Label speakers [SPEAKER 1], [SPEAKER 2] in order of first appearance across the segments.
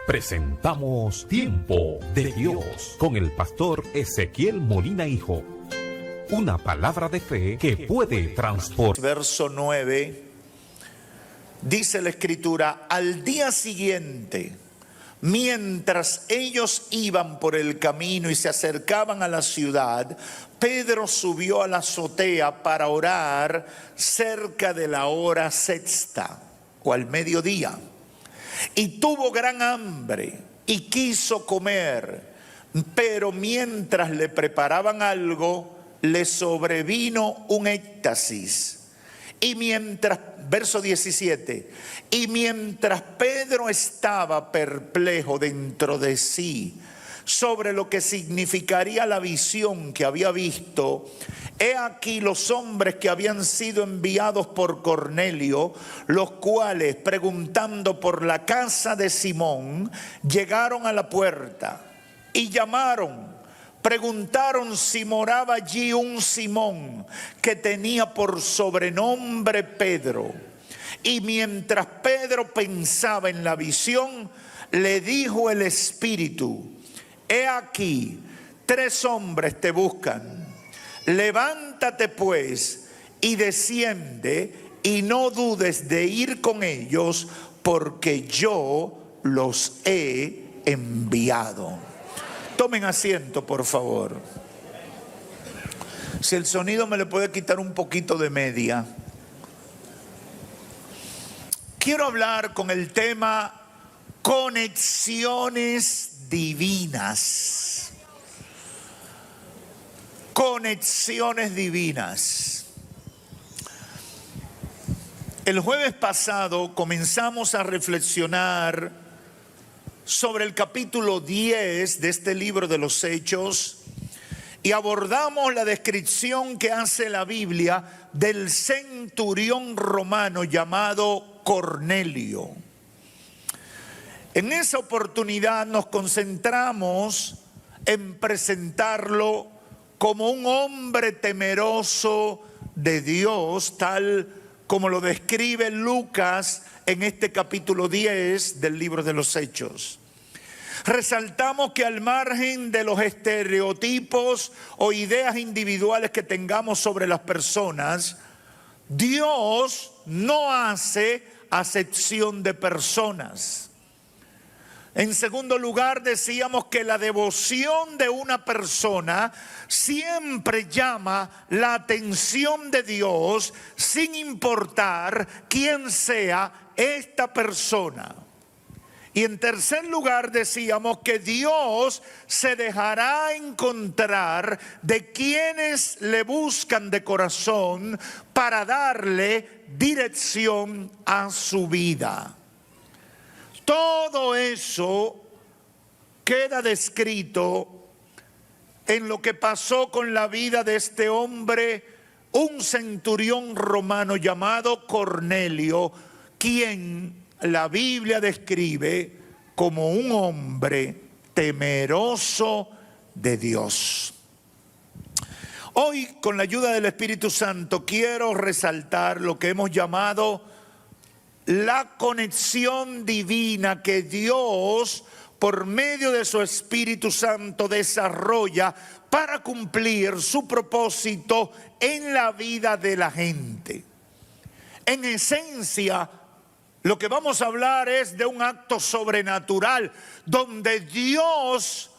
[SPEAKER 1] Presentamos Tiempo de Dios con el pastor Ezequiel Molina Hijo. Una palabra de fe que puede transformar.
[SPEAKER 2] Verso 9, dice la Escritura: al día siguiente, mientras ellos iban por el camino y se acercaban a la ciudad, Pedro subió a la azotea para orar cerca de la hora sexta o al mediodía. Y tuvo gran hambre y quiso comer, pero mientras le preparaban algo, le sobrevino un éxtasis. Y mientras, verso 17, y mientras Pedro estaba perplejo dentro de sí sobre lo que significaría la visión que había visto, he aquí los hombres que habían sido enviados por Cornelio, los cuales, preguntando por la casa de Simón, llegaron a la puerta y llamaron. Preguntaron si moraba allí un Simón que tenía por sobrenombre Pedro. Y mientras Pedro pensaba en la visión, le dijo el Espíritu: he aquí, 3 hombres te buscan. Levántate pues y desciende, y no dudes de ir con ellos, porque yo los he enviado. Tomen asiento, por favor. Si el sonido me le puede quitar un poquito de media. Quiero hablar con el tema conexiones divinas. Conexiones divinas. El jueves pasado comenzamos a reflexionar sobre el capítulo 10 de este libro de los Hechos y abordamos la descripción que hace la Biblia del centurión romano llamado Cornelio. En esa oportunidad nos concentramos en presentarlo como un hombre temeroso de Dios, tal como lo describe Lucas en este capítulo 10 del libro de los Hechos. Resaltamos que al margen de los estereotipos o ideas individuales que tengamos sobre las personas, Dios no hace acepción de personas. En segundo lugar, decíamos que la devoción de una persona siempre llama la atención de Dios, sin importar quién sea esta persona. Y en tercer lugar, decíamos que Dios se dejará encontrar de quienes le buscan de corazón para darle dirección a su vida. Todo eso queda descrito en lo que pasó con la vida de este hombre, un centurión romano llamado Cornelio, quien la Biblia describe como un hombre temeroso de Dios. Hoy, con la ayuda del Espíritu Santo, quiero resaltar lo que hemos llamado la conexión divina que Dios, por medio de su Espíritu Santo, desarrolla para cumplir su propósito en la vida de la gente. En esencia, lo que vamos a hablar es de un acto sobrenatural donde Dios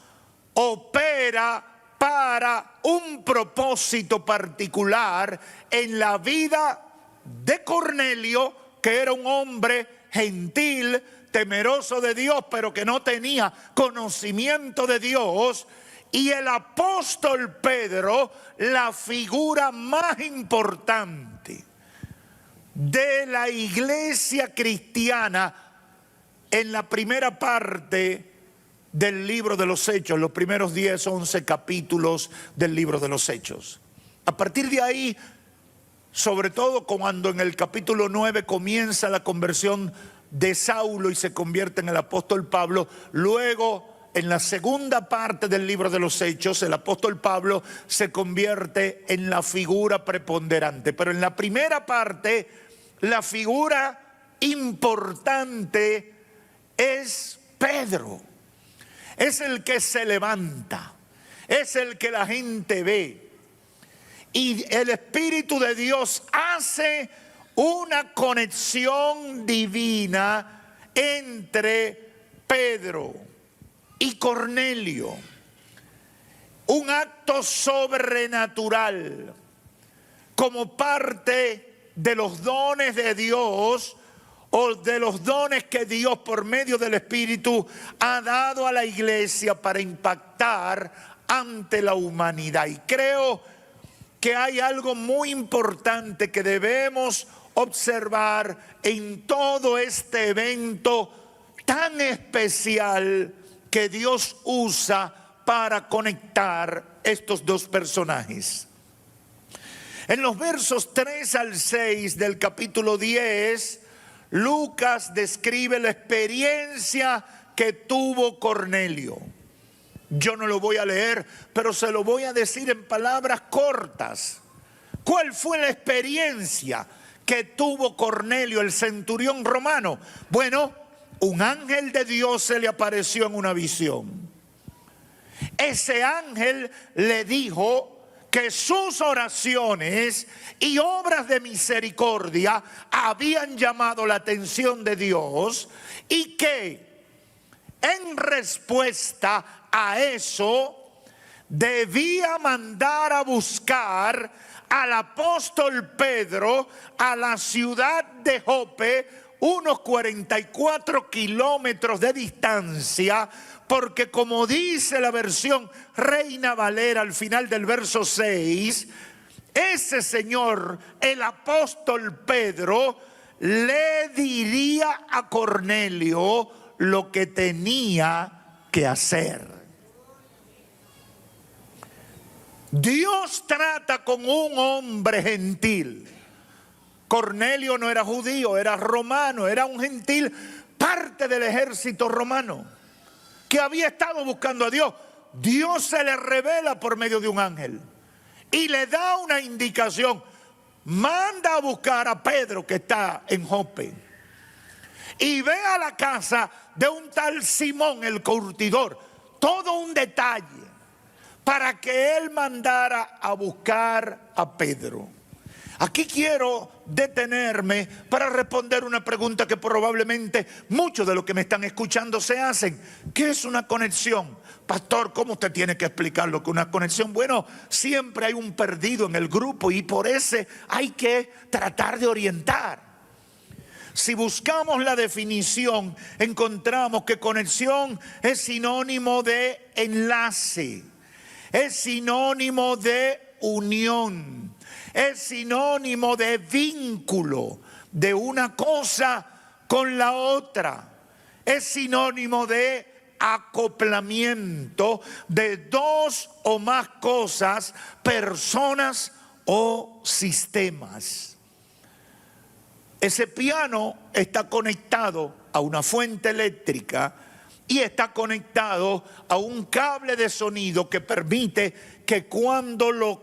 [SPEAKER 2] opera para un propósito particular en la vida de Cornelio, que era un hombre gentil, temeroso de Dios, pero que no tenía conocimiento de Dios. Y el apóstol Pedro, la figura más importante de la iglesia cristiana en la primera parte del libro de los Hechos, los primeros 10, 11 capítulos del libro de los Hechos. A partir de ahí, sobre todo cuando en el capítulo 9 comienza la conversión de Saulo y se convierte en el apóstol Pablo, luego en la segunda parte del libro de los Hechos, el apóstol Pablo se convierte en la figura preponderante. Pero en la primera parte, la figura importante es Pedro. Es el que se levanta, es el que la gente ve. Y el Espíritu de Dios hace una conexión divina entre Pedro y Cornelio. Un acto sobrenatural como parte de los dones de Dios o de los dones que Dios por medio del Espíritu ha dado a la iglesia para impactar ante la humanidad. Y creo que hay algo muy importante que debemos observar en todo este evento tan especial que Dios usa para conectar estos dos personajes. En los versos 3 al 6 del capítulo 10, Lucas describe la experiencia que tuvo Cornelio. Yo no lo voy a leer, pero se lo voy a decir en palabras cortas. ¿Cuál fue la experiencia que tuvo Cornelio, el centurión romano? Bueno, un ángel de Dios se le apareció en una visión. Ese ángel le dijo que sus oraciones y obras de misericordia habían llamado la atención de Dios y que en respuesta a eso debía mandar a buscar al apóstol Pedro a la ciudad de Jope, unos 44 kilómetros de distancia, porque como dice la versión Reina Valera al final del verso 6, ese señor, el apóstol Pedro, le diría a Cornelio lo que tenía que hacer. Dios trata con un hombre gentil. Cornelio no era judío, era romano, era un gentil, parte del ejército romano, que había estado buscando a Dios. Dios se le revela por medio de un ángel y le da una indicación. Manda a buscar a Pedro que está en Jope y ve a la casa de un tal Simón el curtidor. Todo un detalle para que él mandara a buscar a Pedro. Aquí quiero detenerme para responder una pregunta que probablemente muchos de los que me están escuchando se hacen. ¿Qué es una conexión? Pastor, ¿cómo usted tiene que explicar lo que es una conexión? Bueno, siempre hay un perdido en el grupo y por eso hay que tratar de orientar. Si buscamos la definición, encontramos que conexión es sinónimo de enlace, es sinónimo de unión, es sinónimo de vínculo de una cosa con la otra. Es sinónimo de acoplamiento de dos o más cosas, personas o sistemas. Ese piano está conectado a una fuente eléctrica y está conectado a un cable de sonido que permite que cuando lo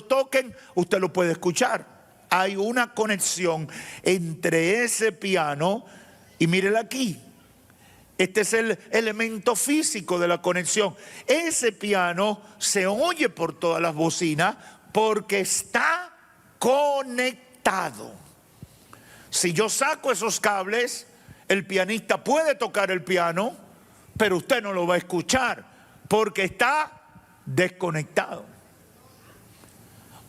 [SPEAKER 2] toquen, usted lo puede escuchar. Hay una conexión entre ese piano y mírela aquí. Este es el elemento físico de la conexión. Ese piano se oye por todas las bocinas porque está conectado. Si yo saco esos cables, el pianista puede tocar el piano, pero usted no lo va a escuchar porque está desconectado.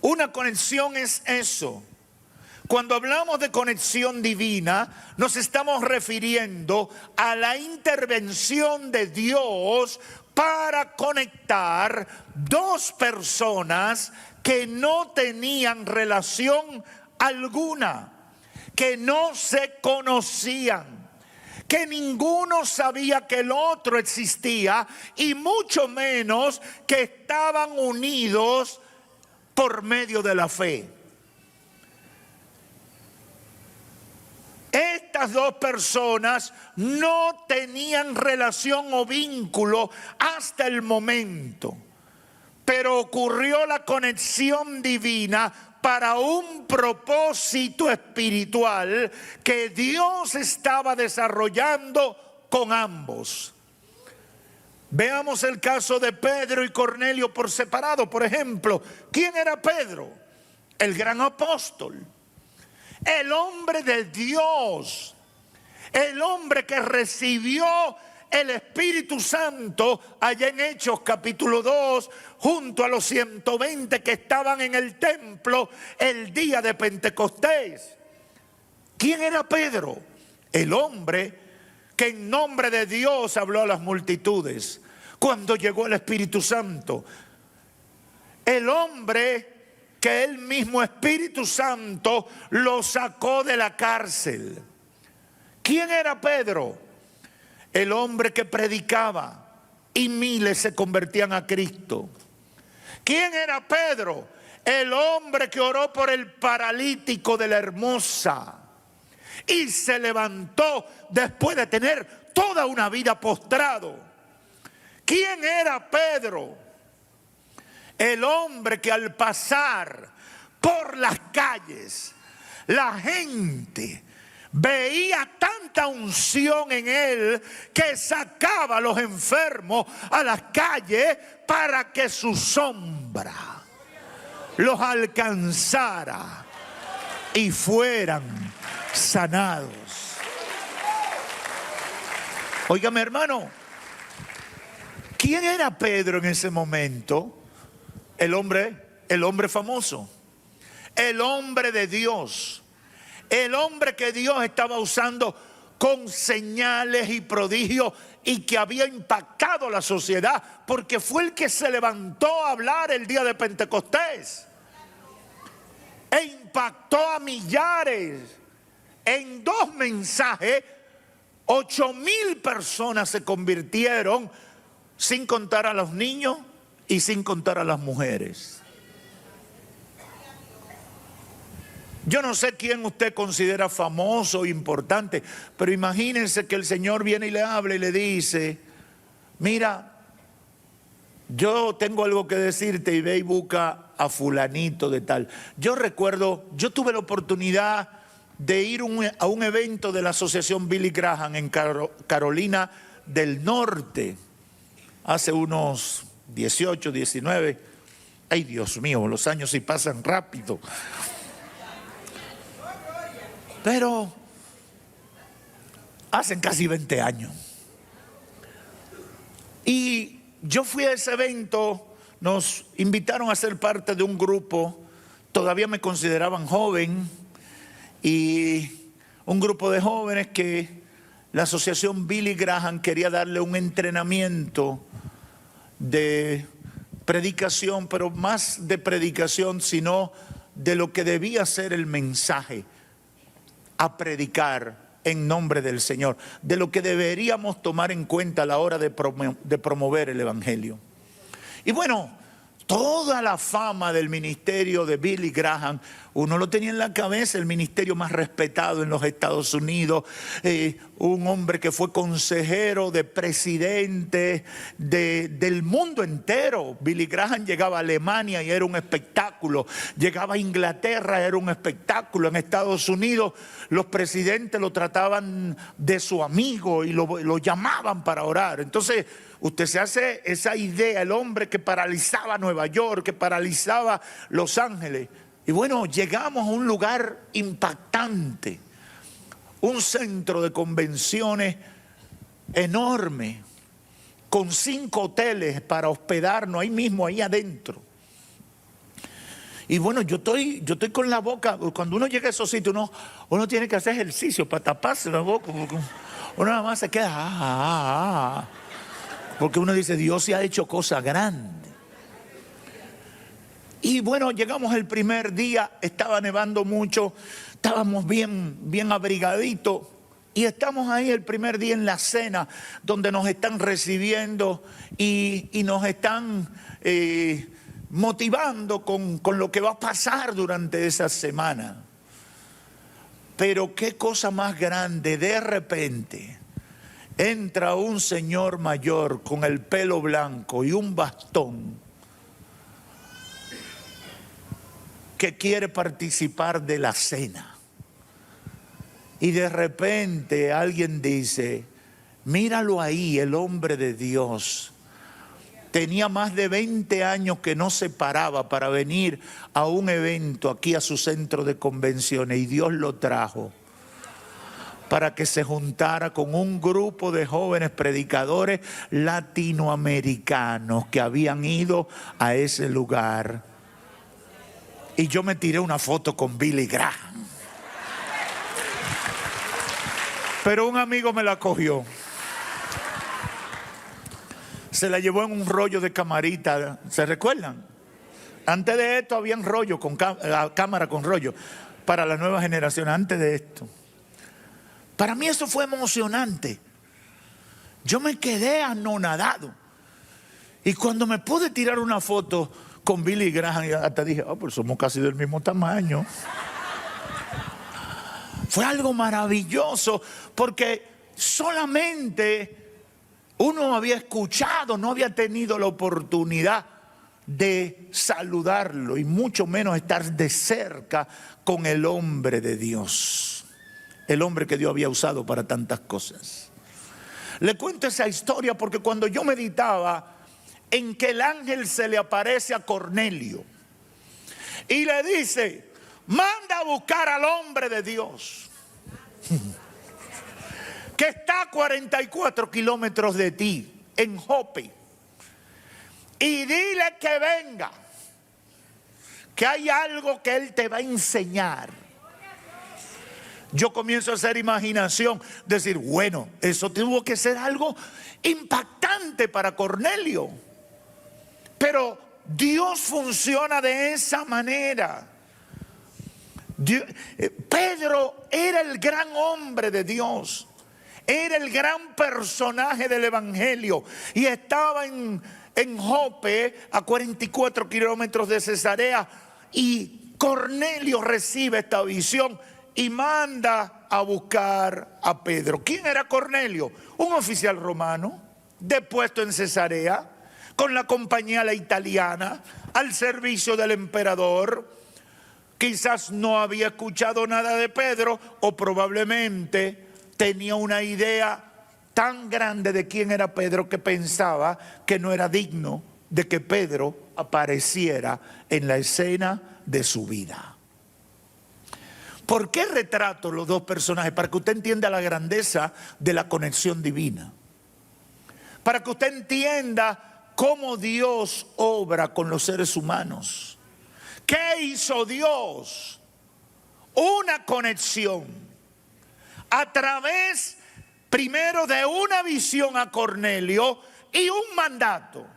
[SPEAKER 2] Una conexión es eso. Cuando hablamos de conexión divina, nos estamos refiriendo a la intervención de Dios para conectar dos personas que no tenían relación alguna, que no se conocían, que ninguno sabía que el otro existía y mucho menos que estaban unidos por medio de la fe. Estas dos personas no tenían relación o vínculo hasta el momento. pero ocurrió la conexión divina para un propósito espiritual que Dios estaba desarrollando con ambos. Veamos el caso de Pedro y Cornelio por separado. Por ejemplo, ¿quién era Pedro? El gran apóstol, el hombre de Dios, el hombre que recibió el Espíritu Santo allá en Hechos capítulo 2, junto a los 120 que estaban en el templo el día de Pentecostés. ¿Quién era Pedro? El hombre que en nombre de Dios habló a las multitudes cuando llegó el Espíritu Santo. El hombre que el mismo Espíritu Santo lo sacó de la cárcel. ¿Quién era Pedro? El hombre que predicaba y miles se convertían a Cristo. ¿Quién era Pedro? El hombre que oró por el paralítico de la Hermosa y se levantó después de tener toda una vida postrado. ¿Quién era Pedro? El hombre que al pasar por las calles, la gente veía tanta unción en él que sacaba a los enfermos a las calles para que su sombra los alcanzara y fueran sanados. Óigame, hermano, ¿quién era Pedro en ese momento? El hombre famoso, el hombre de Dios. El hombre que Dios estaba usando con señales y prodigios y que había impactado la sociedad, porque fue el que se levantó a hablar el día de Pentecostés e impactó a millares. En 2 mensajes, 8,000 personas se convirtieron, sin contar a los niños y sin contar a las mujeres. Yo no sé quién usted considera famoso o importante, pero imagínense que el Señor viene y le habla y le dice: mira, yo tengo algo que decirte y ve y busca a fulanito de tal. Yo recuerdo, yo tuve la oportunidad de ir a un evento de la asociación Billy Graham en Carolina del Norte, hace unos 18, 19. Ay, Dios mío, los años sí pasan rápido. Pero hacen casi 20 años. Y yo fui a ese evento, nos invitaron a ser parte de un grupo, todavía me consideraban joven, y un grupo de jóvenes que la asociación Billy Graham quería darle un entrenamiento de predicación, pero más de predicación, sino de lo que debía ser el mensaje a predicar en nombre del Señor, de lo que deberíamos tomar en cuenta a la hora de promover el Evangelio. Y bueno, toda la fama del ministerio de Billy Graham, uno lo tenía en la cabeza, el ministerio más respetado en los Estados Unidos, un hombre que fue consejero de presidente del mundo entero. Billy Graham llegaba a Alemania y era un espectáculo, llegaba a Inglaterra, era un espectáculo. En Estados Unidos los presidentes lo trataban de su amigo y lo llamaban para orar. Entonces usted se hace esa idea, el hombre que paralizaba Nueva York, que paralizaba Los Ángeles. Y bueno, llegamos a un lugar impactante, un centro de convenciones enorme, con 5 hoteles para hospedarnos ahí mismo, ahí adentro. Y bueno, yo estoy con la boca, cuando uno llega a esos sitios, uno tiene que hacer ejercicio para taparse la boca, porque uno nada más se queda, porque uno dice: Dios se ha hecho cosas grandes. Y bueno, llegamos el primer día, estaba nevando mucho, estábamos bien abrigaditos. Y estamos ahí el primer día en la cena, donde nos están recibiendo y nos están motivando con lo que va a pasar durante esa semana. Pero qué cosa más grande, de repente entra un señor mayor con el pelo blanco y un bastón que quiere participar de la cena. Y de repente alguien dice, míralo ahí, el hombre de Dios. Tenía más de 20 años que no se paraba para venir a un evento aquí a su centro de convenciones, y Dios lo trajo para que se juntara con un grupo de jóvenes predicadores latinoamericanos que habían ido a ese lugar. Y yo me tiré una foto con Billy Graham, pero un amigo me la cogió. Se la llevó en un rollo de camarita. ¿Se recuerdan? Antes de esto habían rollo con cámara con rollo para la nueva generación. Antes de esto, para mí eso fue emocionante. Yo me quedé anonadado. Y cuando me pude tirar una foto con Billy Graham, hasta dije, pues somos casi del mismo tamaño. Fue algo maravilloso, porque solamente uno había escuchado, no había tenido la oportunidad de saludarlo, y mucho menos estar de cerca con el hombre de Dios. El hombre que Dios había usado para tantas cosas. Le cuento esa historia porque cuando yo meditaba en que el ángel se le aparece a Cornelio y le dice, manda a buscar al hombre de Dios que está a 44 kilómetros de ti, en Jope, y dile que venga, que hay algo que él te va a enseñar. Yo comienzo a hacer imaginación, decir, bueno, eso tuvo que ser algo impactante para Cornelio. Pero Dios funciona de esa manera. Pedro era el gran hombre de Dios, era el gran personaje del evangelio, y estaba en Jope, a 44 kilómetros de Cesarea, y Cornelio recibe esta visión y manda a buscar a Pedro. ¿Quién era Cornelio? Un oficial romano, depuesto en Cesarea, con la compañía la italiana, al servicio del emperador. Quizás no había escuchado nada de Pedro, o probablemente tenía una idea tan grande de quién era Pedro que pensaba que no era digno de que Pedro apareciera en la escena de su vida. ¿Por qué retrato los dos personajes? Para que usted entienda la grandeza de la conexión divina. Para que usted entienda cómo Dios obra con los seres humanos. ¿Qué hizo Dios? Una conexión a través primero de una visión a Cornelio y un mandato.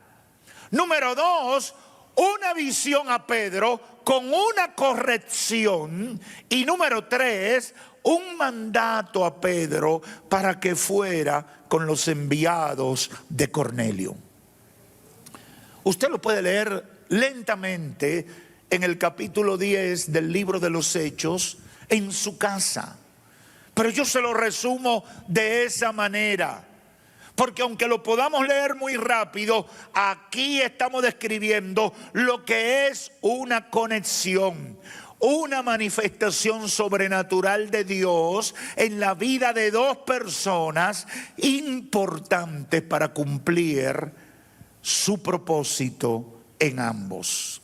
[SPEAKER 2] Número 2, una visión a Pedro con una corrección. Y número 3, un mandato a Pedro para que fuera con los enviados de Cornelio. Usted lo puede leer lentamente en el capítulo 10 del libro de los Hechos en su casa. Pero yo se lo resumo de esa manera, porque aunque lo podamos leer muy rápido, aquí estamos describiendo lo que es una conexión, una manifestación sobrenatural de Dios en la vida de dos personas importantes para cumplir su propósito en ambos.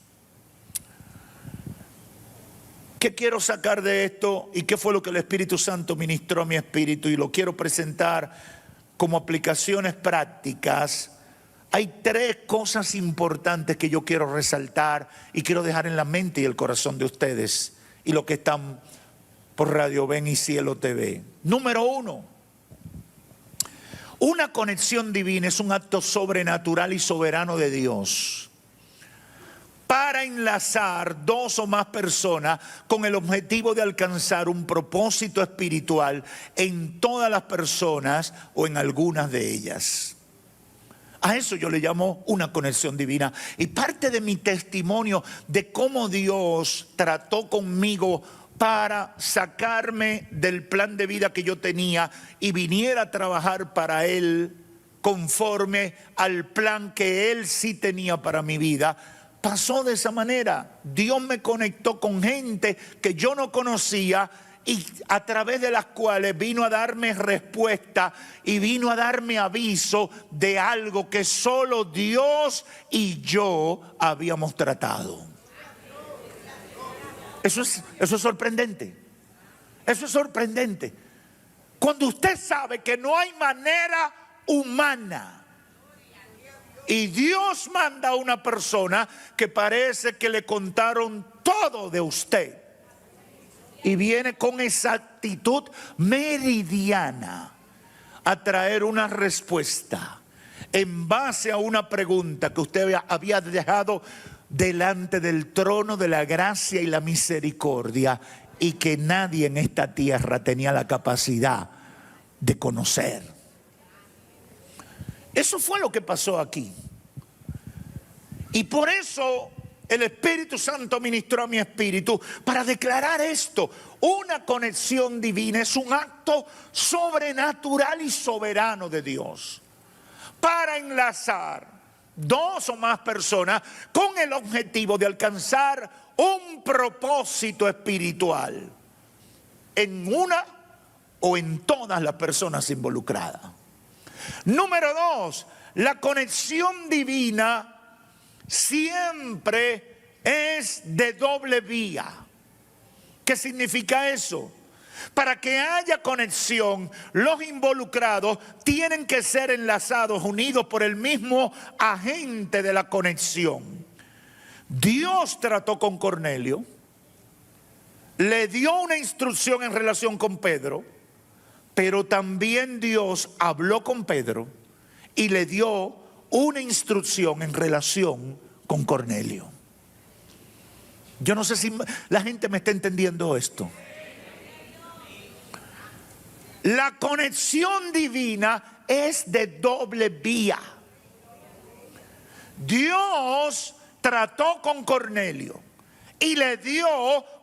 [SPEAKER 2] ¿Qué quiero sacar de esto y qué fue lo que el Espíritu Santo ministró a mi espíritu? Y lo quiero presentar como aplicaciones prácticas. Hay 3 cosas importantes que yo quiero resaltar y quiero dejar en la mente y el corazón de ustedes y los que están por Radio Ven y Cielo TV. Número 1, una conexión divina es un acto sobrenatural y soberano de Dios para enlazar 2 o más personas con el objetivo de alcanzar un propósito espiritual en todas las personas o en algunas de ellas. A eso yo le llamo una conexión divina. Y parte de mi testimonio de cómo Dios trató conmigo para sacarme del plan de vida que yo tenía y viniera a trabajar para Él conforme al plan que Él sí tenía para mi vida, pasó de esa manera. Dios me conectó con gente que yo no conocía y a través de las cuales vino a darme respuesta y vino a darme aviso de algo que solo Dios y yo habíamos tratado. Eso es sorprendente. Eso es sorprendente. Cuando usted sabe que no hay manera humana y Dios manda a una persona que parece que le contaron todo de usted y viene con exactitud meridiana a traer una respuesta en base a una pregunta que usted había dejado delante del trono de la gracia y la misericordia y que nadie en esta tierra tenía la capacidad de conocer. Eso fue lo que pasó aquí. Y por eso el Espíritu Santo ministró a mi espíritu para declarar esto. Una conexión divina es un acto sobrenatural y soberano de Dios para enlazar dos o más personas con el objetivo de alcanzar un propósito espiritual en una o en todas las personas involucradas. Número dos, la conexión divina siempre es de doble vía. ¿Qué significa eso? Para que haya conexión, los involucrados tienen que ser enlazados, unidos por el mismo agente de la conexión. Dios trató con Cornelio, le dio una instrucción en relación con Pedro, pero también Dios habló con Pedro y le dio una instrucción en relación con Cornelio. Yo no sé si la gente me está entendiendo esto. La conexión divina es de doble vía. Dios trató con Cornelio y le dio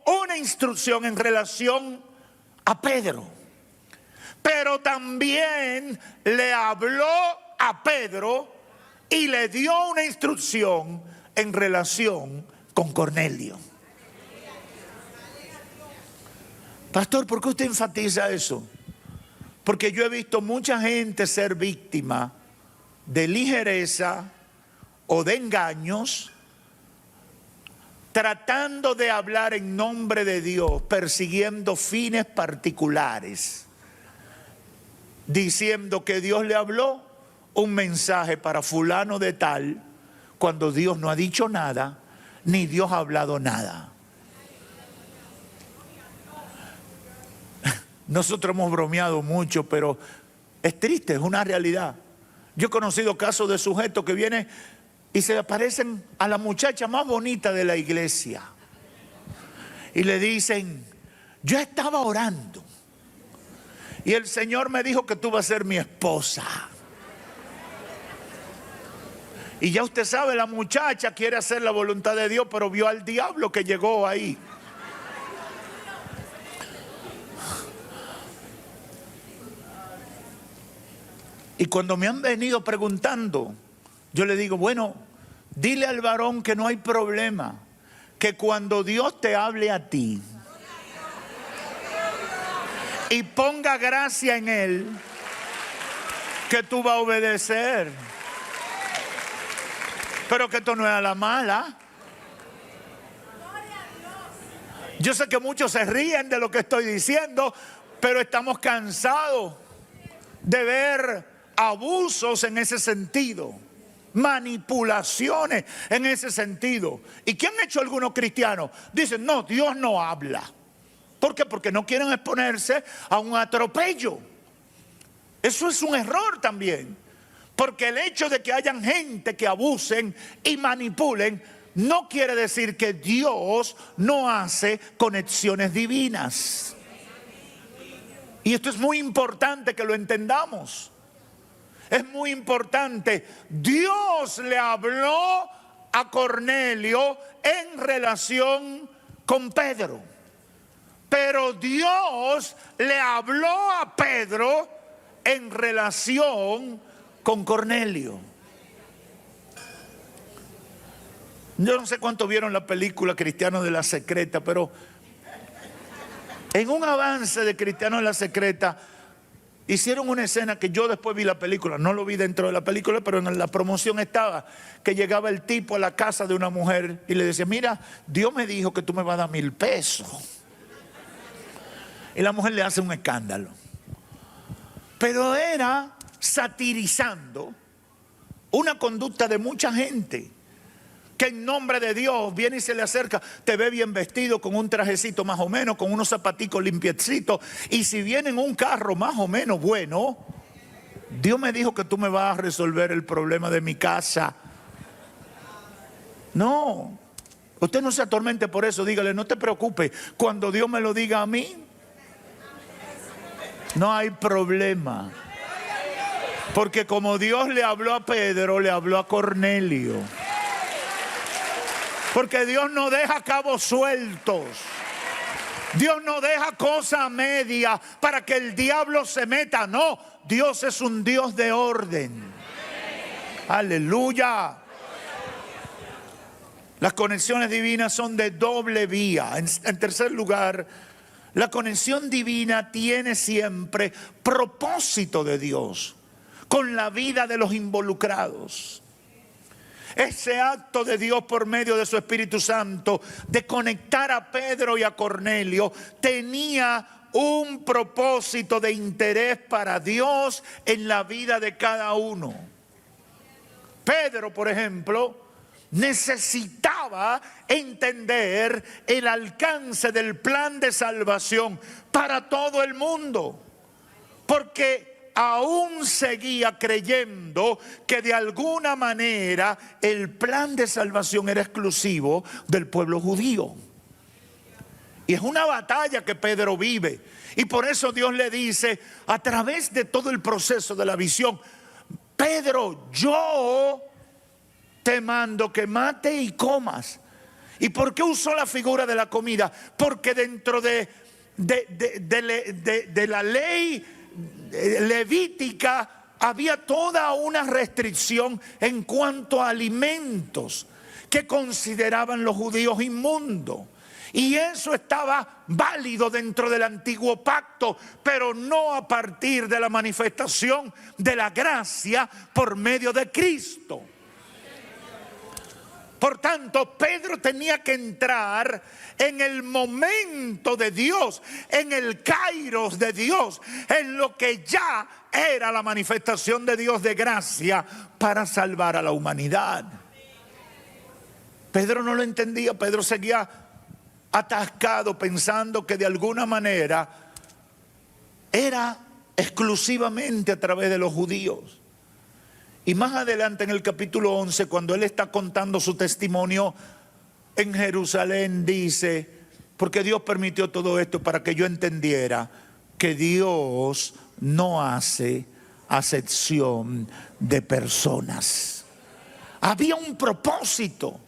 [SPEAKER 2] una instrucción en relación a Pedro. Pero también le habló a Pedro y le dio una instrucción en relación con Cornelio. Pastor, ¿por qué usted enfatiza eso? Porque yo he visto mucha gente ser víctima de ligereza o de engaños, tratando de hablar en nombre de Dios, persiguiendo fines particulares, diciendo que Dios le habló un mensaje para fulano de tal, cuando Dios no ha dicho nada, ni Dios ha hablado nada. Nosotros hemos bromeado mucho, pero es triste, es una realidad. Yo he conocido casos de sujetos que vienen y se aparecen a la muchacha más bonita de la iglesia y le dicen: yo estaba orando y el Señor me dijo que tú vas a ser mi esposa. Y ya usted sabe, la muchacha quiere hacer la voluntad de Dios, pero vio al diablo que llegó ahí. Y cuando me han venido preguntando, yo le digo: bueno, dile al varón que no hay problema, que cuando Dios te hable a ti y ponga gracia en él, que tú vas a obedecer. Pero que esto no es a la mala. Yo sé que muchos se ríen de lo que estoy diciendo, pero estamos cansados de ver abusos en ese sentido, manipulaciones en ese sentido. ¿Y qué han hecho algunos cristianos? Dicen: no, Dios no habla. ¿Por qué? Porque no quieren exponerse a un atropello. Eso es un error también, porque el hecho de que hayan gente que abusen y manipulen no quiere decir que Dios no hace conexiones divinas. Y esto es muy importante que lo entendamos. Es muy importante. Dios le habló a Cornelio en relación con Pedro, pero Dios le habló a Pedro en relación con Cornelio. Yo no sé cuántos vieron la película Cristiano de la Secreta, pero en un avance de Cristiano de la Secreta hicieron una escena que yo después vi la película, no lo vi dentro de la película, pero en la promoción estaba, que llegaba el tipo a la casa de una mujer y le decía, mira, Dios me dijo que tú me vas a dar 1,000 pesos. Y la mujer le hace un escándalo. Pero era satirizando una conducta de mucha gente que en nombre de Dios viene y se le acerca, te ve bien vestido, con un trajecito más o menos, con unos zapaticos limpiecitos, y si viene en un carro más o menos bueno, Dios me dijo que tú me vas a resolver el problema de mi casa. No, usted no se atormente por eso, dígale, no te preocupes, cuando Dios me lo diga a mí, no hay problema. Porque como Dios le habló a Pedro, le habló a Cornelio. Porque Dios no deja cabos sueltos. Dios no deja cosa media para que el diablo se meta. No, Dios es un Dios de orden. Aleluya. Las conexiones divinas son de doble vía. En tercer lugar, la conexión divina tiene siempre propósito de Dios con la vida de los involucrados. Ese acto de Dios por medio de su Espíritu Santo de conectar a Pedro y a Cornelio tenía un propósito de interés para Dios en la vida de cada uno. Pedro, por ejemplo, necesitaba entender el alcance del plan de salvación para todo el mundo, porque aún seguía creyendo que de alguna manera el plan de salvación era exclusivo del pueblo judío. Y es una batalla que Pedro vive. Y por eso Dios le dice, a través de todo el proceso de la visión, Pedro, yo te mando que mate y comas. ¿Y por qué usó la figura de la comida? Porque dentro de la ley levítica había toda una restricción en cuanto a alimentos que consideraban los judíos inmundos. Y eso estaba válido dentro del antiguo pacto, pero no a partir de la manifestación de la gracia por medio de Cristo. Por tanto, Pedro tenía que entrar en el momento de Dios, en el kairos de Dios, en lo que ya era la manifestación de Dios de gracia para salvar a la humanidad. Pedro no lo entendía, Pedro seguía atascado pensando que de alguna manera era exclusivamente a través de los judíos. Y más adelante en el capítulo 11, cuando él está contando su testimonio en Jerusalén, dice, porque Dios permitió todo esto para que yo entendiera que Dios no hace acepción de personas. Había un propósito.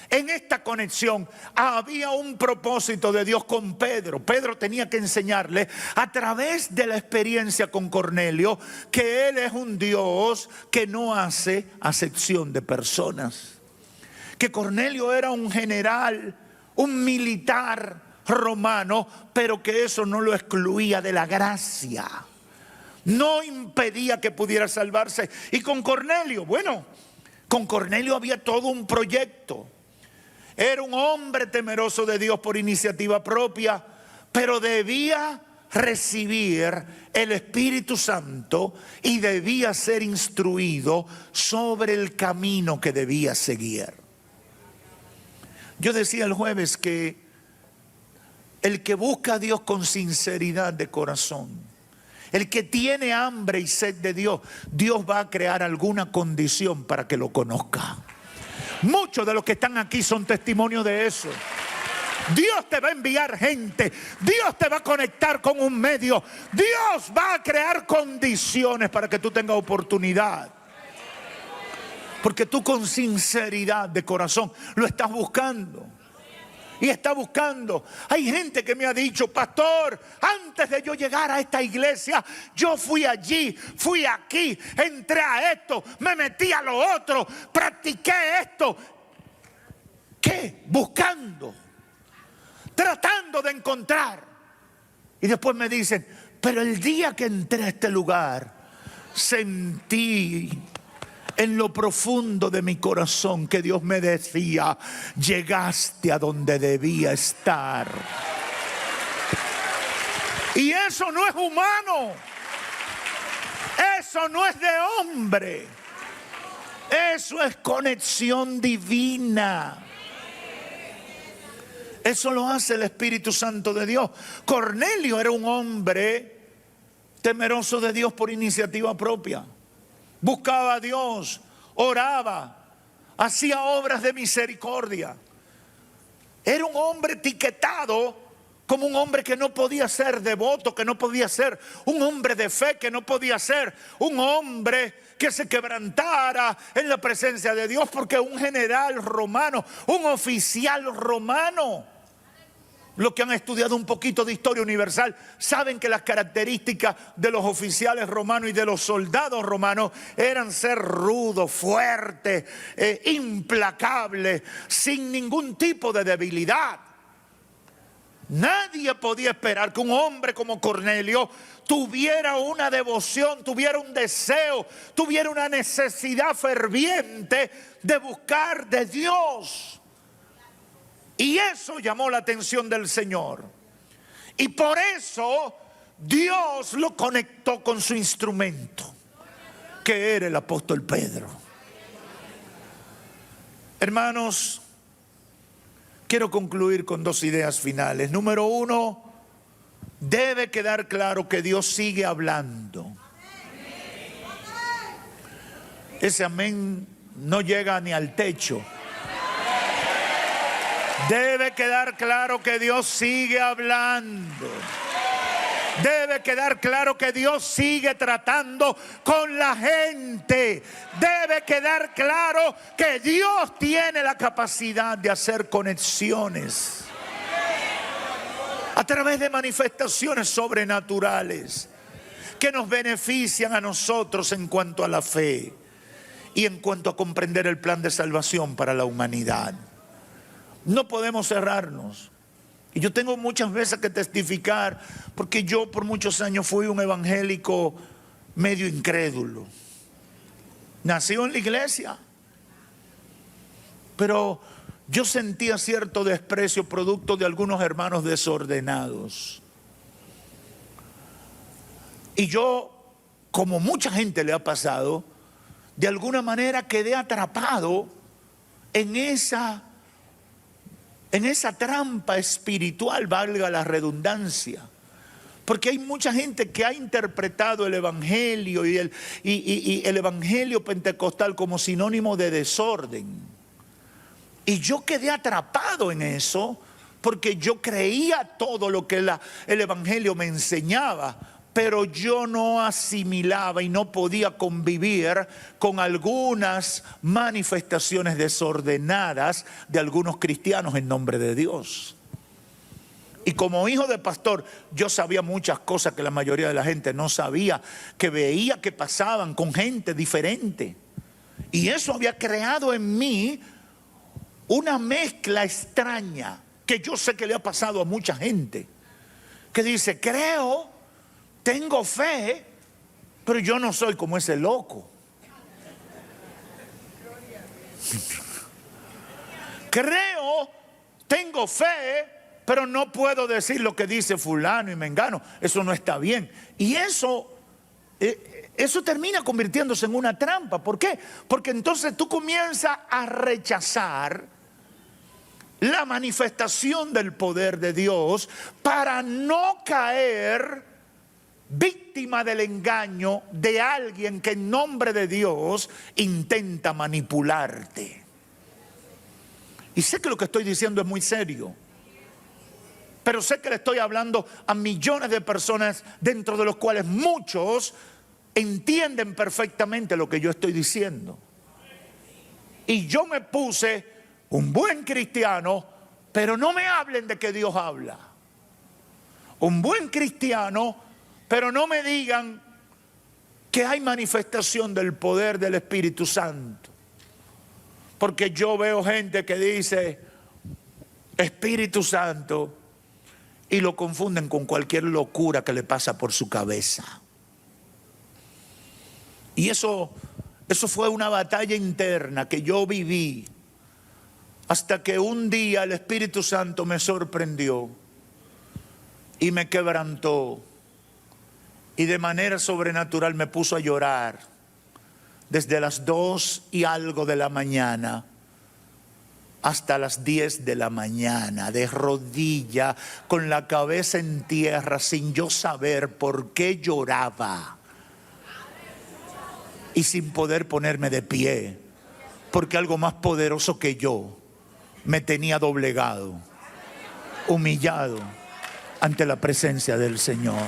[SPEAKER 2] En esta conexión había un propósito de Dios con Pedro. Pedro tenía que enseñarle a través de la experiencia con Cornelio que Él es un Dios que no hace acepción de personas. Que Cornelio era un general, un militar romano, pero que eso no lo excluía de la gracia. No impedía que pudiera salvarse. Y con Cornelio, bueno, con Cornelio había todo un proyecto. Era un hombre temeroso de Dios por iniciativa propia, pero debía recibir el Espíritu Santo y debía ser instruido sobre el camino que debía seguir. Yo decía el jueves que el que busca a Dios con sinceridad de corazón, el que tiene hambre y sed de Dios, Dios va a crear alguna condición para que lo conozca. Muchos de los que están aquí son testimonio de eso. Dios te va a enviar gente, Dios te va a conectar con un medio, Dios va a crear condiciones para que tú tengas oportunidad. Porque tú con sinceridad de corazón lo estás buscando. Y está buscando. Hay gente que me ha dicho, pastor, antes de yo llegar a esta iglesia, yo fui allí, fui aquí, entré a esto, me metí a lo otro, practiqué esto. ¿qué? Buscando, tratando de encontrar. Y después me dicen, pero el día que entré a este lugar, sentí en lo profundo de mi corazón que Dios me decía, llegaste a donde debía estar. Y eso no es humano, eso no es de hombre, eso es conexión divina. Eso lo hace el Espíritu Santo de Dios. Cornelio era un hombre temeroso de Dios por iniciativa propia. Buscaba a Dios, oraba, hacía obras de misericordia. Era un hombre etiquetado como un hombre que no podía ser devoto, que no podía ser un hombre de fe, que no podía ser un hombre que se quebrantara en la presencia de Dios, porque un general romano, un oficial romano, los que han estudiado un poquito de historia universal saben que las características de los oficiales romanos y de los soldados romanos eran ser rudos, fuertes, implacables, sin ningún tipo de debilidad. Nadie podía esperar que un hombre como Cornelio tuviera una devoción, tuviera un deseo, tuviera una necesidad ferviente de buscar de Dios. Y eso llamó la atención del Señor. Y por eso Dios lo conectó con su instrumento, que era el apóstol Pedro. Hermanos, quiero concluir con dos ideas finales. Número uno, debe quedar claro que Dios sigue hablando. Ese amén no llega ni al techo. Debe quedar claro que Dios sigue hablando. Debe quedar claro que Dios sigue tratando con la gente. Debe quedar claro que Dios tiene la capacidad de hacer conexiones a través de manifestaciones sobrenaturales que nos benefician a nosotros en cuanto a la fe y en cuanto a comprender el plan de salvación para la humanidad. No podemos cerrarnos. Y yo tengo muchas veces que testificar, porque yo por muchos años fui un evangélico medio incrédulo. Nacido en la iglesia, pero yo sentía cierto desprecio producto de algunos hermanos desordenados. Y yo, como mucha gente le ha pasado, de alguna manera quedé atrapado en esa trampa espiritual, valga la redundancia. Porque hay mucha gente que ha interpretado el evangelio y el evangelio pentecostal como sinónimo de desorden. Y yo quedé atrapado en eso porque yo creía todo lo que el evangelio me enseñaba, pero yo no asimilaba y no podía convivir con algunas manifestaciones desordenadas de algunos cristianos en nombre de Dios. Y como hijo de pastor, yo sabía muchas cosas que la mayoría de la gente no sabía, que veía que pasaban con gente diferente. Y eso había creado en mí una mezcla extraña, que yo sé que le ha pasado a mucha gente, que dice, creo, tengo fe, pero yo no soy como ese loco. Creo, tengo fe, pero no puedo decir lo que dice fulano y mengano. Eso no está bien. Y eso termina convirtiéndose en una trampa. ¿Por qué? Porque entonces tú comienzas a rechazar la manifestación del poder de Dios para no caer víctima del engaño de alguien que en nombre de Dios intenta manipularte. Y sé que lo que estoy diciendo es muy serio, pero sé que le estoy hablando a millones de personas, dentro de los cuales muchos entienden perfectamente lo que yo estoy diciendo. Y yo me puse un buen cristiano, pero no me hablen de que Dios habla. Un buen cristiano, pero no me digan que hay manifestación del poder del Espíritu Santo. Porque yo veo gente que dice, Espíritu Santo, y lo confunden con cualquier locura que le pasa por su cabeza. Y eso fue una batalla interna que yo viví, hasta que un día el Espíritu Santo me sorprendió y me quebrantó, y de manera sobrenatural me puso a llorar desde las 2 y algo de la mañana hasta las 10 de la mañana, de rodilla, con la cabeza en tierra, sin yo saber por qué lloraba y sin poder ponerme de pie, porque algo más poderoso que yo me tenía doblegado, humillado ante la presencia del Señor.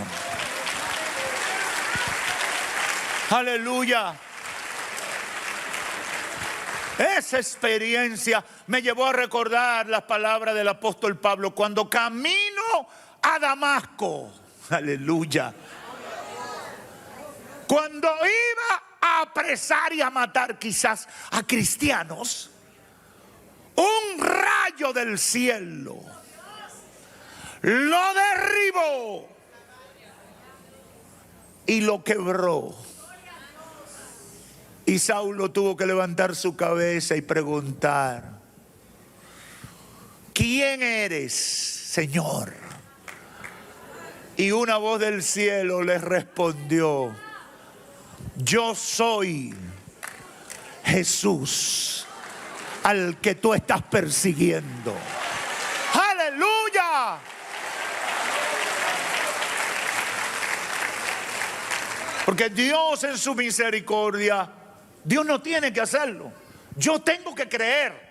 [SPEAKER 2] Aleluya. Esa experiencia me llevó a recordar las palabras del apóstol Pablo cuando camino a Damasco. Aleluya. Cuando iba a apresar y a matar quizás a cristianos, un rayo del cielo lo derribó y lo quebró. Y Saulo tuvo que levantar su cabeza y preguntar: ¿quién eres, Señor? Y una voz del cielo le respondió: yo soy Jesús, al que tú estás persiguiendo. ¡Aleluya! Porque Dios en su misericordia, Dios no tiene que hacerlo. Yo tengo que creer.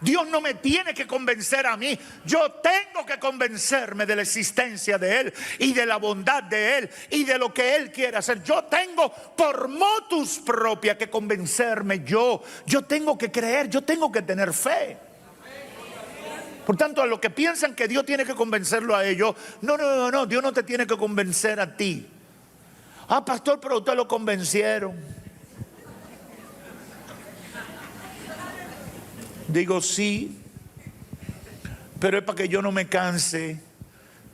[SPEAKER 2] Dios no me tiene que convencer a mí. Yo tengo que convencerme de la existencia de Él y de la bondad de Él y de lo que Él quiere hacer. Yo tengo por motus propia que convencerme yo. Yo tengo que creer, yo tengo que tener fe. Por tanto, a los que piensan que Dios tiene que convencerlo a ellos, no, Dios no te tiene que convencer a ti. Ah, pastor, pero ustedes lo convencieron. Digo sí, pero es para que yo no me canse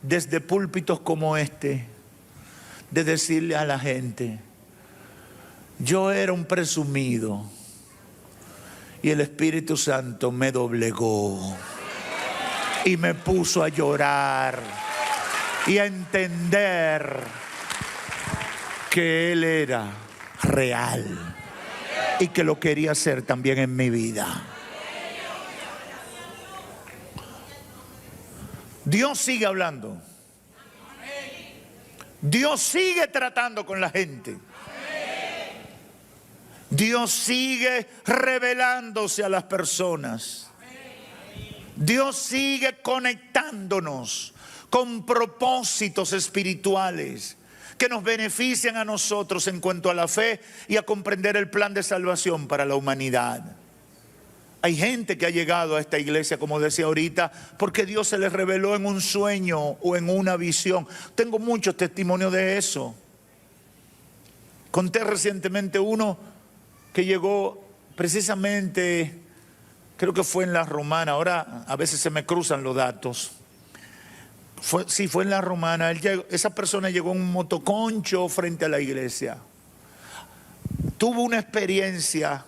[SPEAKER 2] desde púlpitos como este de decirle a la gente: yo era un presumido y el Espíritu Santo me doblegó y me puso a llorar y a entender que Él era real y que lo quería hacer también en mi vida. Dios sigue hablando. Dios sigue tratando con la gente. Dios sigue revelándose a las personas. Dios sigue conectándonos con propósitos espirituales que nos benefician a nosotros en cuanto a la fe y a comprender el plan de salvación para la humanidad. Hay gente que ha llegado a esta iglesia, como decía ahorita, porque Dios se les reveló en un sueño o en una visión. Tengo muchos testimonios de eso. Conté recientemente uno que llegó precisamente, creo que fue en La Romana. Ahora a veces se me cruzan los datos. Fue en La Romana. Esa persona llegó en un motoconcho frente a la iglesia. Tuvo una experiencia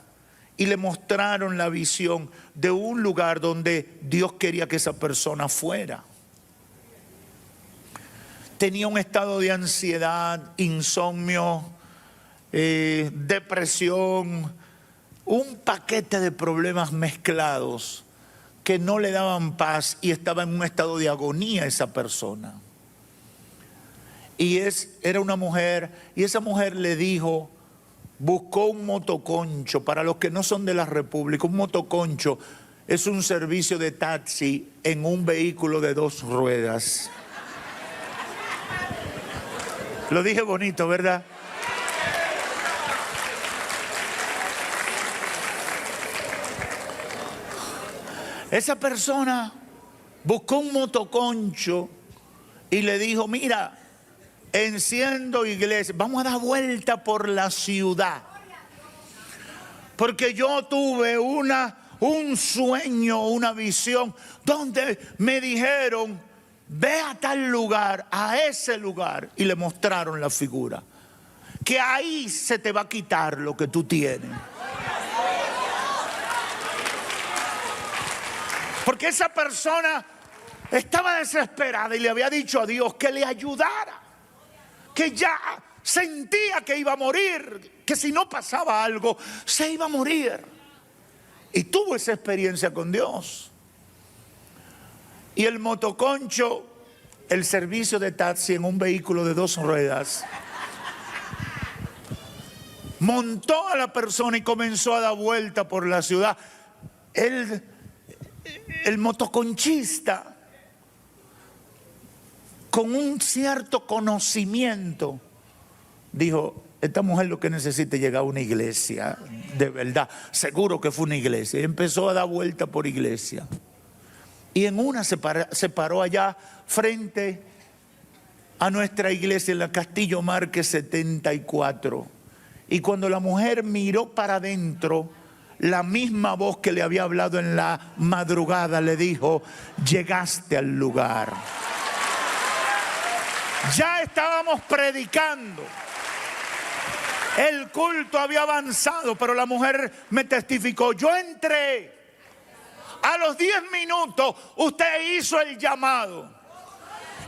[SPEAKER 2] y le mostraron la visión de un lugar donde Dios quería que esa persona fuera. Tenía un estado de ansiedad, insomnio, depresión, un paquete de problemas mezclados que no le daban paz, y estaba en un estado de agonía esa persona. Y era una mujer, y esa mujer le dijo, buscó un motoconcho. Para los que no son de la República, un motoconcho es un servicio de taxi en un vehículo de 2 ruedas. Lo dije bonito, ¿verdad? Esa persona buscó un motoconcho y le dijo: mira, enciendo iglesia, vamos a dar vuelta por la ciudad, porque yo tuve una un sueño, una visión, donde me dijeron, ve a tal lugar, a ese lugar, y le mostraron la figura, que ahí se te va a quitar lo que tú tienes. Porque esa persona estaba desesperada y le había dicho a Dios que le ayudara, que ya sentía que iba a morir, que si no pasaba algo, se iba a morir. Y tuvo esa experiencia con Dios. Y el motoconcho, el servicio de taxi en un vehículo de 2 ruedas, montó a la persona y comenzó a dar vuelta por la ciudad. El motoconchista, con un cierto conocimiento, dijo, esta mujer lo que necesita es llegar a una iglesia, de verdad, seguro que fue una iglesia. Y empezó a dar vuelta por iglesia. Y en una se paró allá frente a nuestra iglesia en la Castillo Márquez 74. Y cuando la mujer miró para adentro, la misma voz que le había hablado en la madrugada le dijo, llegaste al lugar. Ya estábamos predicando. El culto había avanzado, pero la mujer me testificó. Yo entré. A los 10 minutos usted hizo el llamado.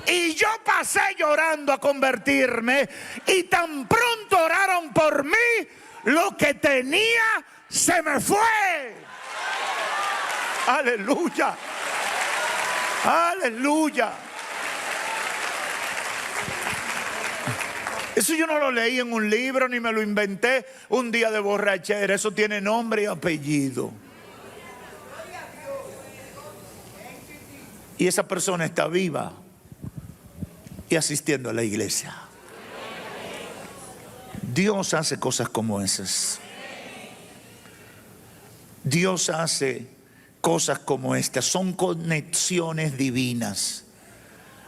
[SPEAKER 2] Y yo pasé llorando a convertirme. Y tan pronto oraron por mí, lo que tenía se me fue. Aleluya. Aleluya. Eso yo no lo leí en un libro ni me lo inventé un día de borrachera. Eso tiene nombre y apellido. Y esa persona está viva y asistiendo a la iglesia. Dios hace cosas como esas. Dios hace cosas como estas. Son conexiones divinas.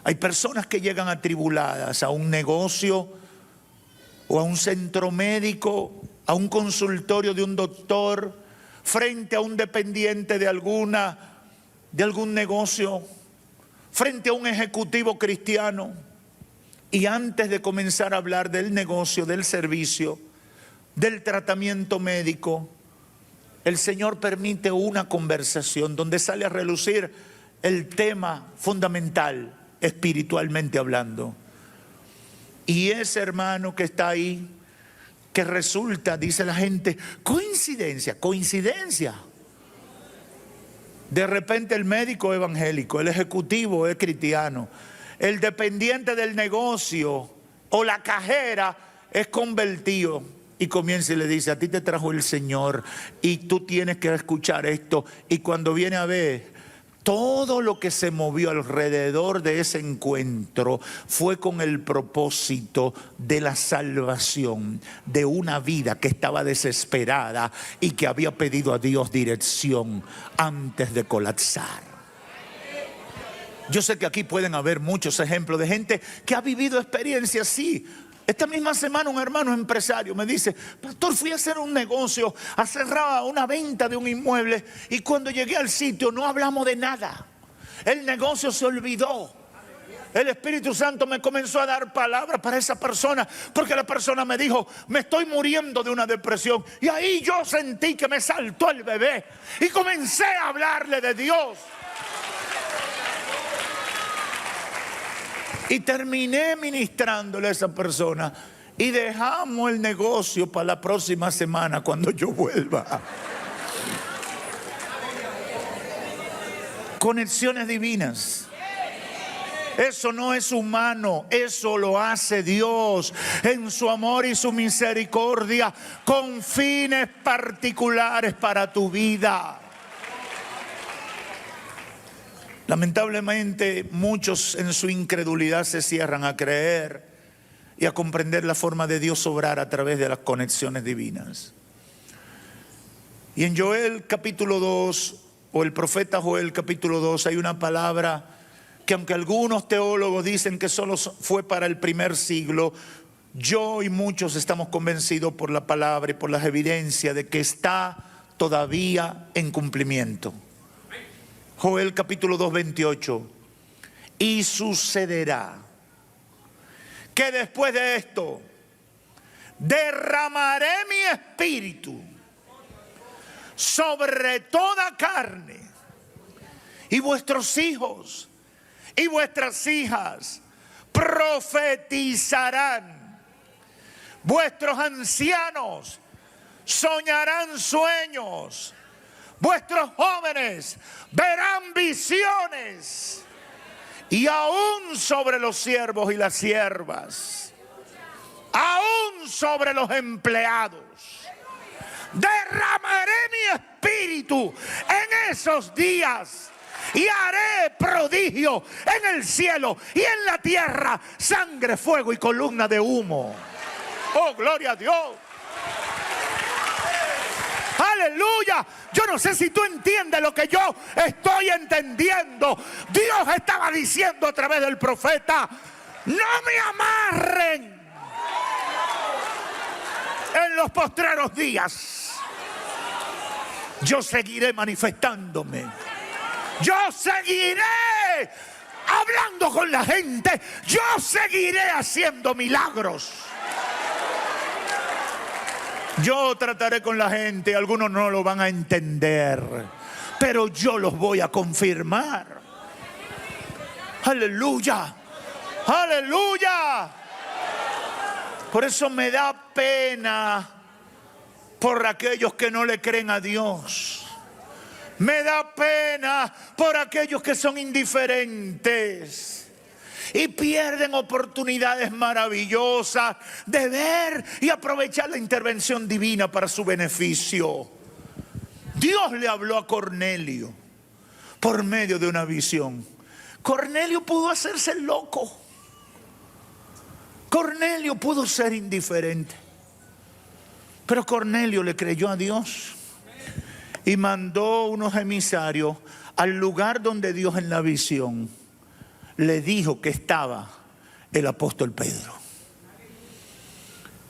[SPEAKER 2] Hay personas que llegan atribuladas a un negocio o a un centro médico, a un consultorio de un doctor, frente a un dependiente de algún negocio, frente a un ejecutivo cristiano. Y antes de comenzar a hablar del negocio, del servicio, del tratamiento médico, el Señor permite una conversación donde sale a relucir el tema fundamental, espiritualmente hablando. Y ese hermano que está ahí, que resulta, dice la gente, coincidencia, coincidencia. De repente el médico es evangélico, el ejecutivo es cristiano, el dependiente del negocio o la cajera es convertido. Y comienza y le dice, a ti te trajo el Señor y tú tienes que escuchar esto. Y cuando viene a ver, todo lo que se movió alrededor de ese encuentro fue con el propósito de la salvación de una vida que estaba desesperada y que había pedido a Dios dirección antes de colapsar. Yo sé que aquí pueden haber muchos ejemplos de gente que ha vivido experiencias así. Esta misma semana un hermano empresario me dice, pastor, fui a hacer un negocio, a cerrar una venta de un inmueble y cuando llegué al sitio no hablamos de nada. El negocio se olvidó. El Espíritu Santo me comenzó a dar palabras para esa persona porque la persona me dijo, me estoy muriendo de una depresión. Y ahí yo sentí que me saltó el bebé y comencé a hablarle de Dios. Y terminé ministrándole a esa persona y dejamos el negocio para la próxima semana cuando yo vuelva. Conexiones divinas. Eso no es humano, eso lo hace Dios en su amor y su misericordia con fines particulares para tu vida. Lamentablemente muchos en su incredulidad se cierran a creer y a comprender la forma de Dios obrar a través de las conexiones divinas. Y en Joel capítulo 2, o el profeta Joel capítulo 2, hay una palabra que aunque algunos teólogos dicen que solo fue para el primer siglo, yo y muchos estamos convencidos por la palabra y por las evidencias de que está todavía en cumplimiento. Joel capítulo 2, 28. Y sucederá que después de esto derramaré mi espíritu sobre toda carne, y vuestros hijos y vuestras hijas profetizarán, vuestros ancianos soñarán sueños, vuestros jóvenes verán visiones, y aún sobre los siervos y las siervas, aún sobre los empleados, derramaré mi espíritu en esos días, y haré prodigio en el cielo y en la tierra, sangre, fuego y columna de humo. Oh, gloria a Dios. Aleluya. Yo no sé si tú entiendes lo que yo estoy entendiendo. Dios estaba diciendo a través del profeta: no me amarren en los postreros días. Yo seguiré manifestándome. Yo seguiré hablando con la gente. Yo seguiré haciendo milagros. Yo trataré con la gente. Algunos no lo van a entender, pero yo los voy a confirmar. Aleluya. Aleluya. Por eso me da pena por aquellos que no le creen a Dios. Me da pena por aquellos que son indiferentes y pierden oportunidades maravillosas de ver y aprovechar la intervención divina para su beneficio. Dios le habló a Cornelio por medio de una visión. Cornelio pudo hacerse loco. Cornelio pudo ser indiferente. Pero Cornelio le creyó a Dios y mandó unos emisarios al lugar donde Dios en la visión le dijo que estaba el apóstol Pedro.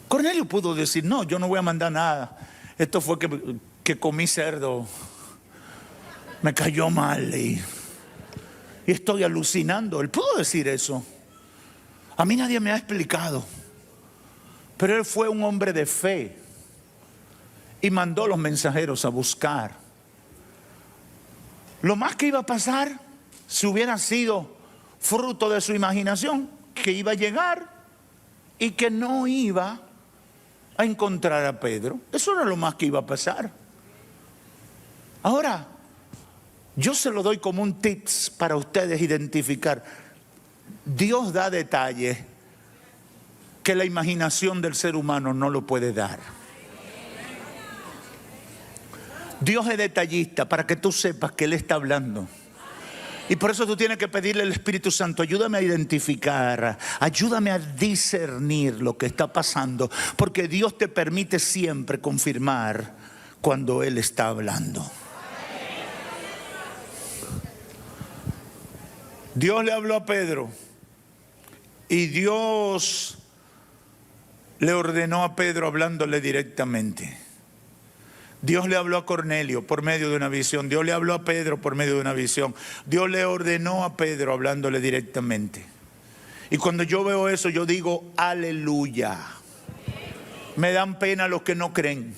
[SPEAKER 2] Cornelio pudo decir: no, yo no voy a mandar nada. Esto fue que comí cerdo, me cayó mal y estoy alucinando. Él pudo decir eso. A mí nadie me ha explicado, pero él fue un hombre de fe y mandó los mensajeros a buscar. Lo más que iba a pasar, si hubiera sido fruto de su imaginación, que iba a llegar y que no iba a encontrar a Pedro. Eso era lo más que iba a pasar. Ahora, yo se lo doy como un tips para ustedes identificar. Dios da detalles que la imaginación del ser humano no lo puede dar. Dios es detallista para que tú sepas que Él está hablando. Y por eso tú tienes que pedirle al Espíritu Santo: ayúdame a identificar, ayúdame a discernir lo que está pasando, porque Dios te permite siempre confirmar cuando Él está hablando. Dios le habló a Pedro y Dios le ordenó a Pedro hablándole directamente. Dios le habló a Cornelio por medio de una visión. Dios le habló a Pedro por medio de una visión. Dios le ordenó a Pedro hablándole directamente. Y cuando yo veo eso, yo digo: aleluya. Me dan pena los que no creen,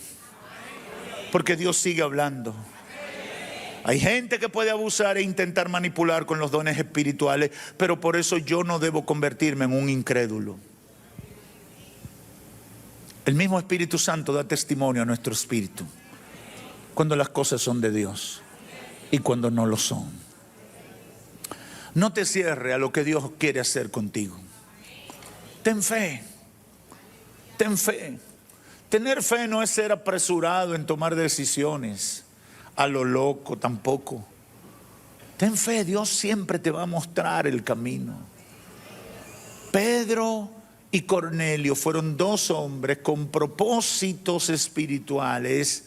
[SPEAKER 2] porque Dios sigue hablando. Hay gente que puede abusar e intentar manipular con los dones espirituales, pero por eso yo no debo convertirme en un incrédulo. El mismo Espíritu Santo da testimonio a nuestro espíritu cuando las cosas son de Dios y cuando no lo son. No te cierres a lo que Dios quiere hacer contigo. Ten fe. Ten fe. Tener fe no es ser apresurado en tomar decisiones a lo loco tampoco. Ten fe, Dios siempre te va a mostrar el camino. Pedro y Cornelio fueron dos hombres con propósitos espirituales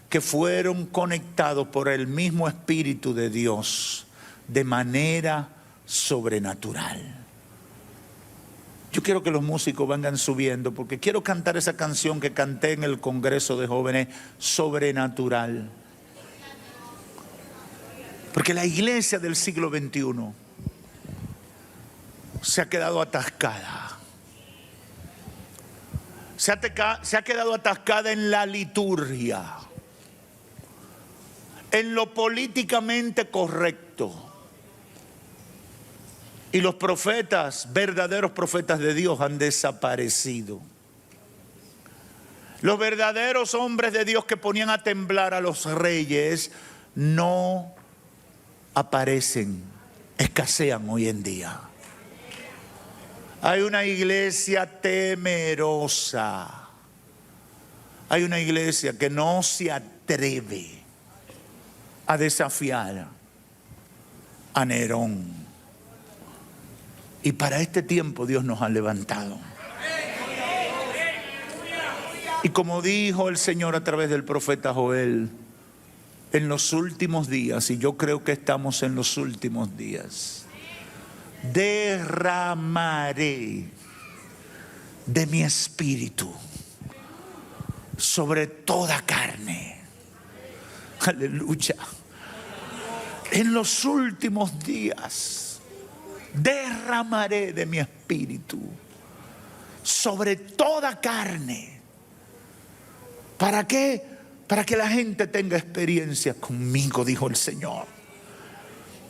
[SPEAKER 2] que fueron conectados por el mismo Espíritu de Dios de manera sobrenatural. Yo quiero que los músicos vengan subiendo, porque quiero cantar esa canción que canté en el Congreso de Jóvenes, Sobrenatural. Porque la iglesia del siglo XXI se ha quedado atascada. Se ha quedado atascada en la liturgia, en lo políticamente correcto. Y los profetas, verdaderos profetas de Dios, han desaparecido. Los verdaderos hombres de Dios que ponían a temblar a los reyes no aparecen, escasean hoy en día. Hay una iglesia temerosa. Hay una iglesia que no se atreve a desafiar a Nerón. Y para este tiempo Dios nos ha levantado. Y como dijo el Señor a través del profeta Joel, en los últimos días, y yo creo que estamos en los últimos días, derramaré de mi espíritu sobre toda carne. Aleluya. En los últimos días derramaré de mi espíritu sobre toda carne. ¿Para qué? Para que la gente tenga experiencia conmigo, dijo el Señor.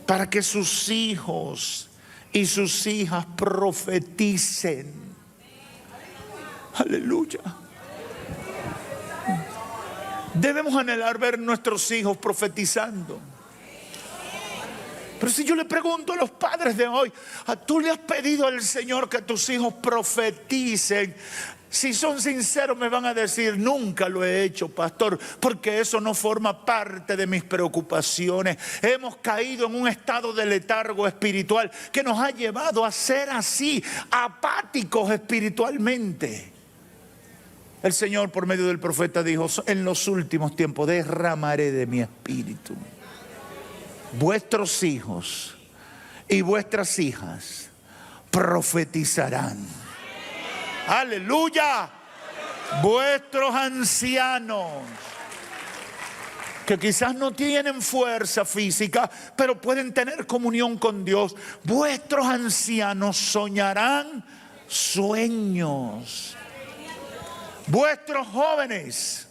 [SPEAKER 2] Para que sus hijos y sus hijas profeticen. Aleluya. Debemos anhelar ver nuestros hijos profetizando. Pero si yo le pregunto a los padres de hoy, ¿tú le has pedido al Señor que tus hijos profeticen? Si son sinceros me van a decir, nunca lo he hecho, pastor, porque eso no forma parte de mis preocupaciones. Hemos caído en un estado de letargo espiritual que nos ha llevado a ser así, apáticos espiritualmente. El Señor por medio del profeta dijo, en los últimos tiempos derramaré de mi espíritu. Vuestros hijos y vuestras hijas profetizarán. Aleluya. Vuestros ancianos, que quizás no tienen fuerza física, pero pueden tener comunión con Dios. Vuestros ancianos soñarán sueños. Vuestros jóvenes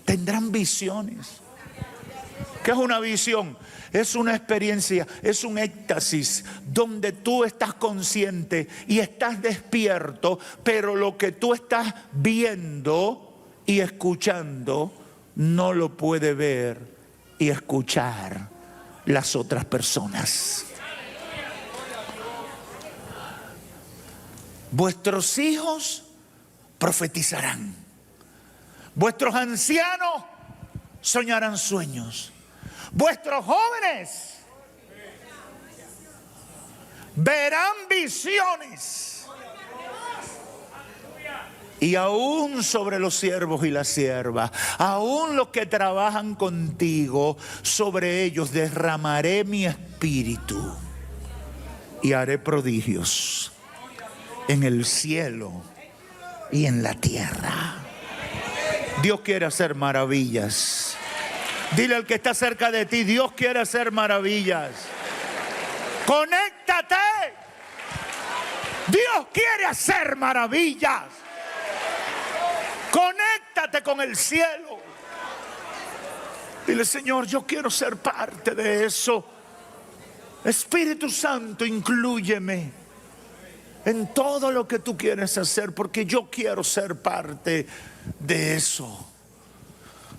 [SPEAKER 2] tendrán visiones. ¿Qué es una visión? Es una experiencia, es un éxtasis donde tú estás consciente y estás despierto, pero lo que tú estás viendo y escuchando no lo puede ver y escuchar las otras personas. Vuestros hijos profetizarán. Vuestros ancianos soñarán sueños. Vuestros jóvenes verán visiones. Y aún sobre los siervos y las siervas, aún los que trabajan contigo, sobre ellos derramaré mi espíritu y haré prodigios en el cielo y en la tierra. Dios quiere hacer maravillas. Dile al que está cerca de ti, Dios quiere hacer maravillas. Conéctate. Dios quiere hacer maravillas. Conéctate con el cielo. Dile, Señor, yo quiero ser parte de eso. Espíritu Santo, inclúyeme en todo lo que tú quieres hacer, porque yo quiero ser parte de eso.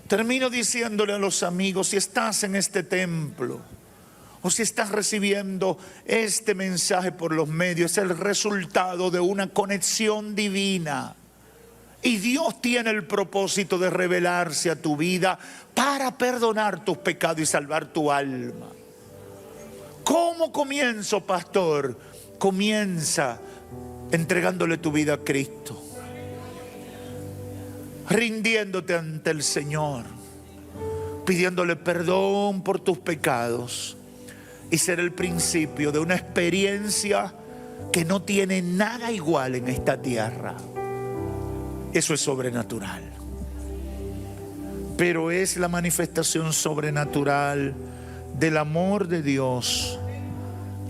[SPEAKER 2] Termino diciéndole a los amigos, si estás en este templo o si estás recibiendo este mensaje por los medios, es el resultado de una conexión divina. Y Dios tiene el propósito de revelarse a tu vida para perdonar tus pecados y salvar tu alma. ¿Cómo comienzo, pastor? Comienza entregándole tu vida a Cristo, rindiéndote ante el Señor, pidiéndole perdón por tus pecados, y ser el principio de una experiencia que no tiene nada igual en esta tierra. Eso es sobrenatural. Pero es la manifestación sobrenatural del amor de Dios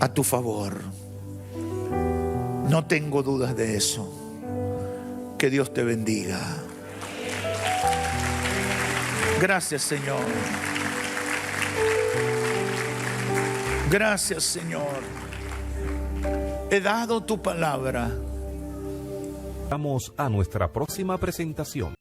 [SPEAKER 2] a tu favor. No tengo dudas de eso. Que Dios te bendiga. Gracias, Señor. Gracias, Señor. He dado tu palabra.
[SPEAKER 1] Vamos a nuestra próxima presentación.